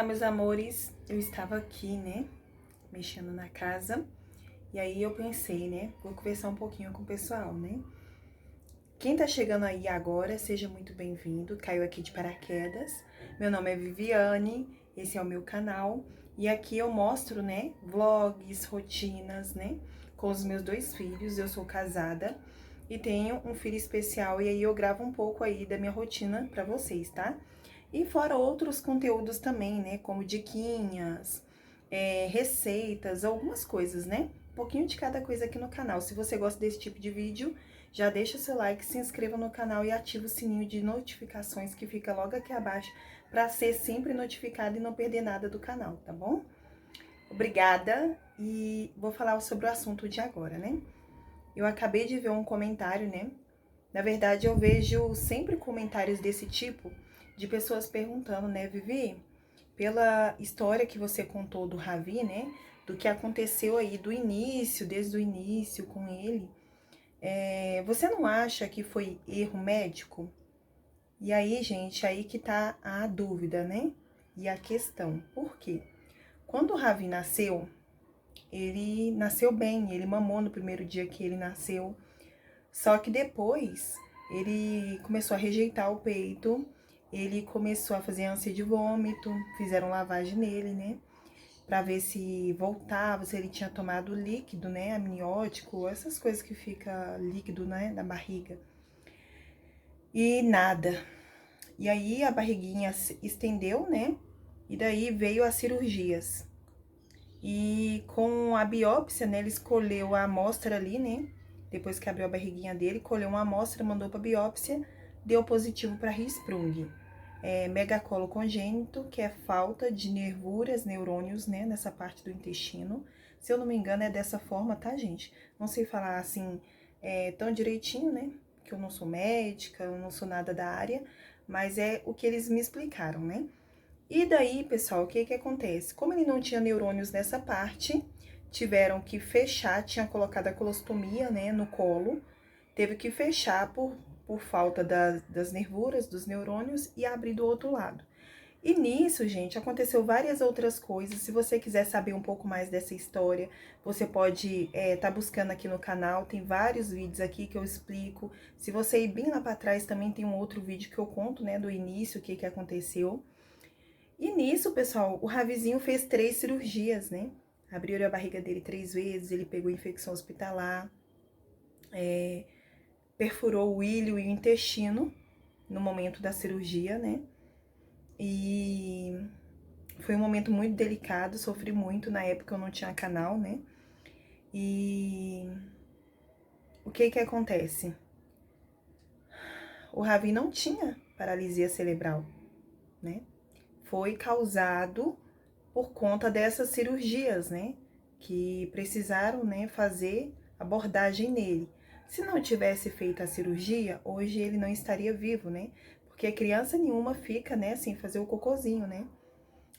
Olá, meus amores, eu estava aqui, né, mexendo na casa, e aí eu pensei, né, vou conversar um pouquinho com o pessoal, né. Quem tá chegando aí agora, seja muito bem-vindo, caiu aqui de paraquedas. Meu nome é Viviane, esse é o meu canal, e aqui eu mostro, né, vlogs, rotinas, né, com os meus 2 filhos. Eu sou casada e tenho um filho especial, e aí eu gravo um pouco aí da minha rotina pra vocês, tá? E fora outros conteúdos também, né? Como diquinhas, receitas, algumas coisas, né? Um pouquinho de cada coisa aqui no canal. Se você gosta desse tipo de vídeo, já deixa seu like, se inscreva no canal e ativa o sininho de notificações que fica logo aqui abaixo para ser sempre notificado e não perder nada do canal, tá bom? Obrigada, e vou falar sobre o assunto de agora, né? Eu acabei de ver um comentário, né? Na verdade, eu vejo sempre comentários desse tipo, de pessoas perguntando, né, Vivi, pela história que você contou do Ravi, né, do que aconteceu aí do início, desde o início com ele, você não acha que foi erro médico? E aí, gente, aí que tá a dúvida, né, e a questão. Por quê? Quando o Ravi nasceu, ele nasceu bem, ele mamou no primeiro dia que ele nasceu, só que depois ele começou a rejeitar o peito, ele começou a fazer ânsia de vômito, fizeram lavagem nele, né? Pra ver se voltava, se ele tinha tomado líquido, né? Amniótico, essas coisas que fica líquido, né? Da barriga. E nada. E aí a barriguinha se estendeu, né? E daí veio as cirurgias. E com a biópsia, né? Ele escolheu a amostra ali, né? Depois que abriu a barriguinha dele, colheu uma amostra, mandou para biópsia, deu positivo para Hirschsprung. Megacolo congênito, que é falta de nervuras, neurônios, né, nessa parte do intestino. Se eu não me engano, é dessa forma, tá, gente? Não sei falar assim tão direitinho, né? Que eu não sou médica, eu não sou nada da área, mas é o que eles me explicaram, né? E daí, pessoal, o que que acontece? Como ele não tinha neurônios nessa parte, tiveram que fechar, tinha colocado a colostomia, né, no colo, teve que fechar por falta das nervuras, dos neurônios, e abrir do outro lado. E nisso, gente, aconteceu várias outras coisas. Se você quiser saber um pouco mais dessa história, você pode tá buscando aqui no canal, tem vários vídeos aqui que eu explico. Se você ir bem lá para trás, também tem um outro vídeo que eu conto, né, do início, o que que aconteceu. E nisso, pessoal, o Ravizinho fez 3 cirurgias, né? Abriram a barriga dele 3 vezes, ele pegou infecção hospitalar, perfurou o ilho e o intestino no momento da cirurgia, né? E foi um momento muito delicado, sofri muito, na época eu não tinha canal, né? E o que que acontece? O Ravi não tinha paralisia cerebral, né? Foi causado por conta dessas cirurgias, né? Que precisaram, né, fazer abordagem nele. Se não tivesse feito a cirurgia, hoje ele não estaria vivo, né? Porque criança nenhuma fica, né, sem fazer o cocôzinho, né?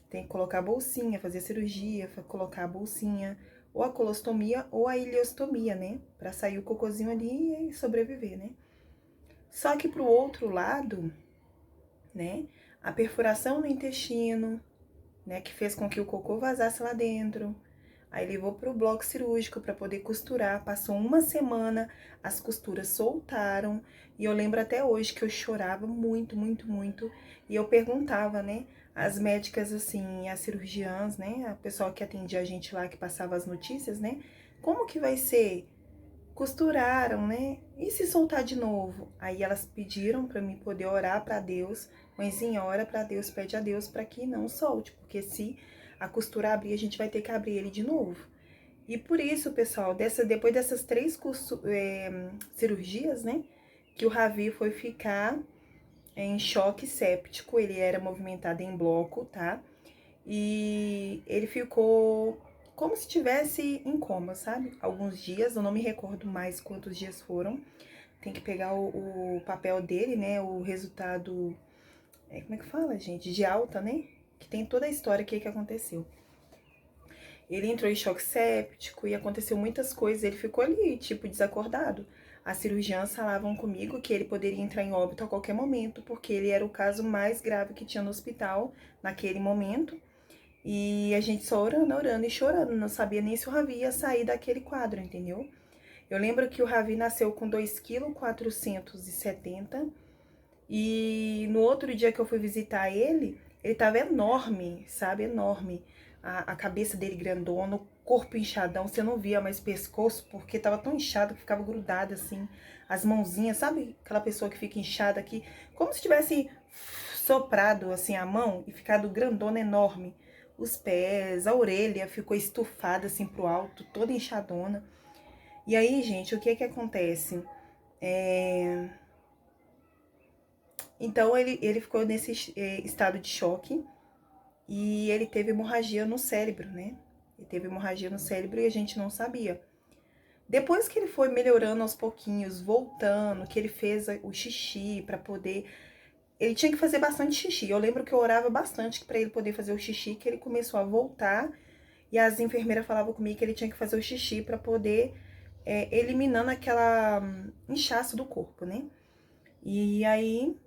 Tem que colocar a bolsinha, fazer a cirurgia, colocar a bolsinha, ou a colostomia ou a ileostomia, né? Pra sair o cocôzinho ali e sobreviver, né? Só que pro outro lado, né, a perfuração no intestino, né, que fez com que o cocô vazasse lá dentro. Aí levou para o bloco cirúrgico para poder costurar. Passou uma semana, as costuras soltaram. E eu lembro até hoje que eu chorava muito, muito, muito. E eu perguntava, né, as médicas, assim, as cirurgiãs, né, a pessoa que atendia a gente lá, que passava as notícias, né, como que vai ser? Costuraram, né? E se soltar de novo? Aí elas pediram para mim poder orar para Deus. Mãezinha, ora para Deus, pede a Deus para que não solte, porque se a costura abrir, a gente vai ter que abrir ele de novo. E por isso, pessoal, depois dessas 3 cirurgias, né, que o Ravi foi ficar em choque séptico. Ele era movimentado em bloco, tá? E ele ficou como se estivesse em coma, sabe? Alguns dias, eu não me recordo mais quantos dias foram. Tem que pegar o papel dele, né? O resultado, como é que fala, gente? De alta, né? Que tem toda a história, o que aconteceu. Ele entrou em choque séptico e aconteceu muitas coisas. Ele ficou ali, tipo, desacordado. As cirurgiãs falavam comigo que ele poderia entrar em óbito a qualquer momento, porque ele era o caso mais grave que tinha no hospital naquele momento. E a gente só orando, orando e chorando, não sabia nem se o Ravi ia sair daquele quadro, entendeu? Eu lembro que o Ravi nasceu com 2,470 kg e no outro dia que eu fui visitar ele, ele tava enorme, sabe? Enorme. A cabeça dele grandona, o corpo inchadão, você não via mais pescoço, porque tava tão inchado que ficava grudado assim. As mãozinhas, sabe? Aquela pessoa que fica inchada aqui, como se tivesse soprado assim a mão e ficado grandona, enorme. Os pés, a orelha ficou estufada assim pro alto, toda inchadona. E aí, gente, o que que acontece? Então, ele ficou nesse estado de choque e ele teve hemorragia no cérebro, né? Ele teve hemorragia no cérebro e a gente não sabia. Depois que ele foi melhorando aos pouquinhos, voltando, que ele fez o xixi para poder... Ele tinha que fazer bastante xixi. Eu lembro que eu orava bastante para ele poder fazer o xixi, que ele começou a voltar e as enfermeiras falavam comigo que ele tinha que fazer o xixi para poder eliminando aquela inchaço do corpo, né? E aí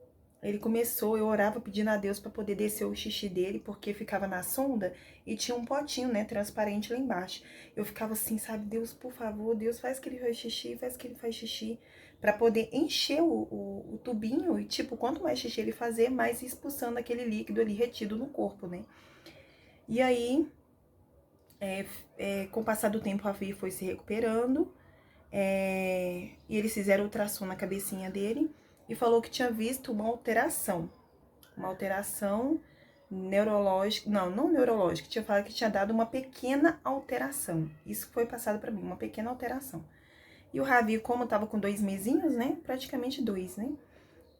ele começou, eu orava pedindo a Deus para poder descer o xixi dele, porque ficava na sonda e tinha um potinho, né, transparente lá embaixo. Eu ficava assim, sabe, Deus, por favor, Deus, faz que ele faz xixi, faz que ele faz xixi, para poder encher o tubinho e, tipo, quanto mais xixi ele fazer, mais expulsando aquele líquido ali retido no corpo, né? E aí, com o passar do tempo, a Ravi foi se recuperando, e eles fizeram ultrassom na cabecinha dele e falou que tinha visto uma alteração neurológica, não neurológica, tinha falado que tinha dado uma pequena alteração. Isso foi passado para mim, uma pequena alteração. E o Ravi, como tava com 2 mesinhos, né, praticamente 2, né,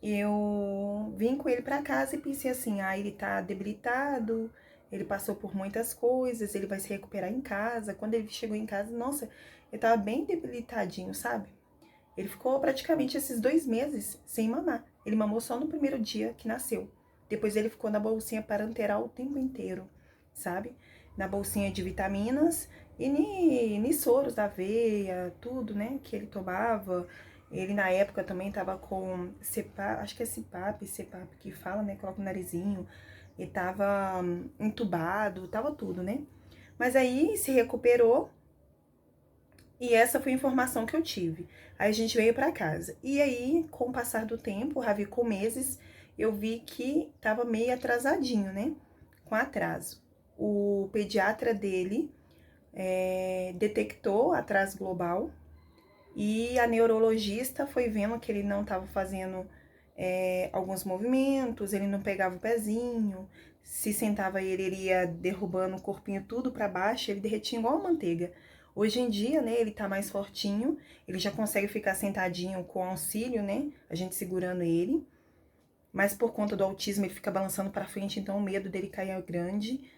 eu vim com ele para casa e pensei assim, ele tá debilitado, ele passou por muitas coisas, ele vai se recuperar em casa. Quando ele chegou em casa, nossa, ele tava bem debilitadinho, sabe? Ele ficou praticamente esses 2 meses sem mamar. Ele mamou só no primeiro dia que nasceu. Depois ele ficou na bolsinha parenteral o tempo inteiro, sabe? Na bolsinha de vitaminas e ni soros da aveia, tudo, né? Que ele tomava. Ele na época também tava com CPAP, acho que é CPAP que fala, né? Coloca no narizinho. Ele tava entubado, tava tudo, né? Mas aí se recuperou. E essa foi a informação que eu tive. Aí a gente veio pra casa. E aí, com o passar do tempo, o Ravi com meses, eu vi que tava meio atrasadinho, né? Com atraso. O pediatra dele detectou atraso global e a neurologista foi vendo que ele não tava fazendo alguns movimentos, ele não pegava o pezinho, se sentava ele ia derrubando o corpinho tudo pra baixo, ele derretia igual a manteiga. Hoje em dia, né, ele tá mais fortinho, ele já consegue ficar sentadinho com auxílio, né, a gente segurando ele. Mas por conta do autismo, ele fica balançando pra frente, então o medo dele cair é grande.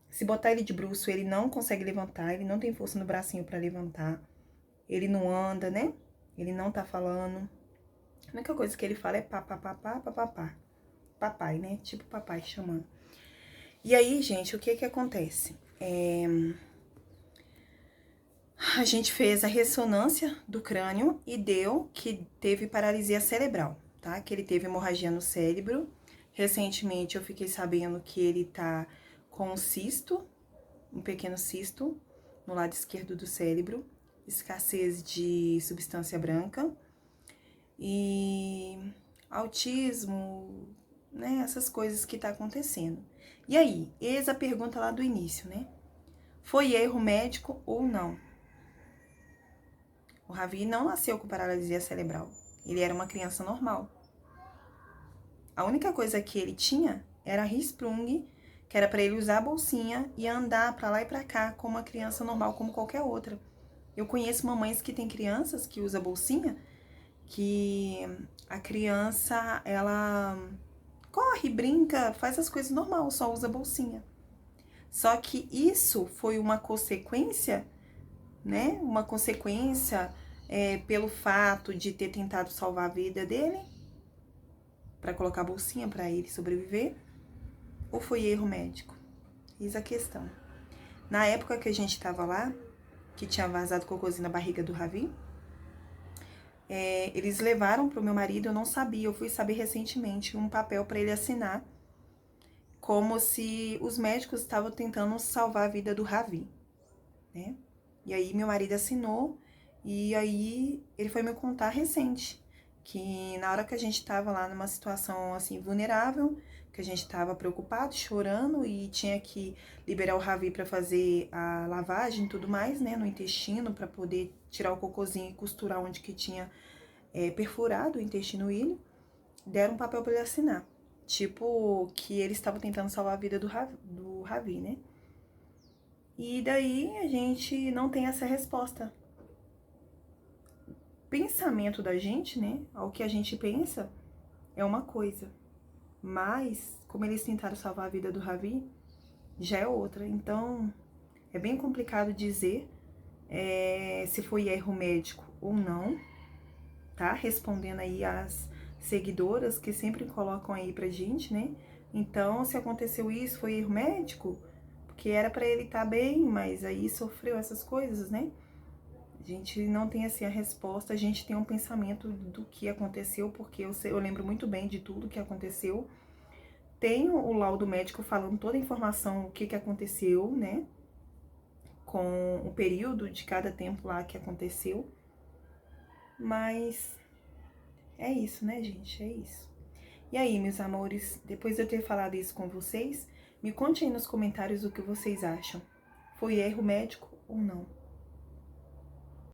Se botar ele de bruço, ele não consegue levantar, ele não tem força no bracinho pra levantar. Ele não anda, né, ele não tá falando. A única coisa que ele fala é pá, pá, pá, pá, pá, pá, pá. Papai, né, tipo papai chamando. E aí, gente, o que que acontece? A gente fez a ressonância do crânio e deu que teve paralisia cerebral, tá? Que ele teve hemorragia no cérebro. Recentemente eu fiquei sabendo que ele tá com um cisto, um pequeno cisto no lado esquerdo do cérebro, escassez de substância branca e autismo, né? Essas coisas que tá acontecendo. E aí, eis a pergunta lá do início, né? Foi erro médico ou não? O Ravi não nasceu com paralisia cerebral. Ele era uma criança normal. A única coisa que ele tinha era a Hirschsprung, que era para ele usar a bolsinha e andar para lá e para cá como uma criança normal, como qualquer outra. Eu conheço mamães que têm crianças que usam bolsinha, que a criança, ela corre, brinca, faz as coisas normal, só usa bolsinha. Só que isso foi uma consequência, né? Uma consequência pelo fato de ter tentado salvar a vida dele, para colocar a bolsinha para ele sobreviver, ou foi erro médico? Eis a questão. Na época que a gente estava lá, que tinha vazado cocôzinho na barriga do Ravi, eles levaram pro meu marido, eu não sabia, eu fui saber recentemente, um papel para ele assinar, como se os médicos estavam tentando salvar a vida do Ravi, né? E aí meu marido assinou, e aí ele foi me contar recente, que na hora que a gente tava lá numa situação assim vulnerável, que a gente tava preocupado, chorando e tinha que liberar o Ravi para fazer a lavagem e tudo mais, né, no intestino, para poder tirar o cocôzinho e costurar onde que tinha perfurado o intestino ilho, deram um papel para ele assinar. Tipo, que eles estavam tentando salvar a vida do Ravi, né? E daí a gente não tem essa resposta. Pensamento da gente, né? Ao que a gente pensa é uma coisa. Mas, como eles tentaram salvar a vida do Ravi, já é outra. Então, é bem complicado dizer se foi erro médico ou não, tá? Respondendo aí as seguidoras que sempre colocam aí pra gente, né? Então, se aconteceu isso, foi erro médico? Porque era pra ele estar bem, mas aí sofreu essas coisas, né? A gente não tem assim a resposta, a gente tem um pensamento do que aconteceu, porque eu lembro muito bem de tudo que aconteceu. Tenho o laudo médico falando toda a informação, o que aconteceu, né? Com o período de cada tempo lá que aconteceu. Mas é isso, né, gente? É isso. E aí, meus amores, depois de eu ter falado isso com vocês, me conte aí nos comentários o que vocês acham. Foi erro médico ou não?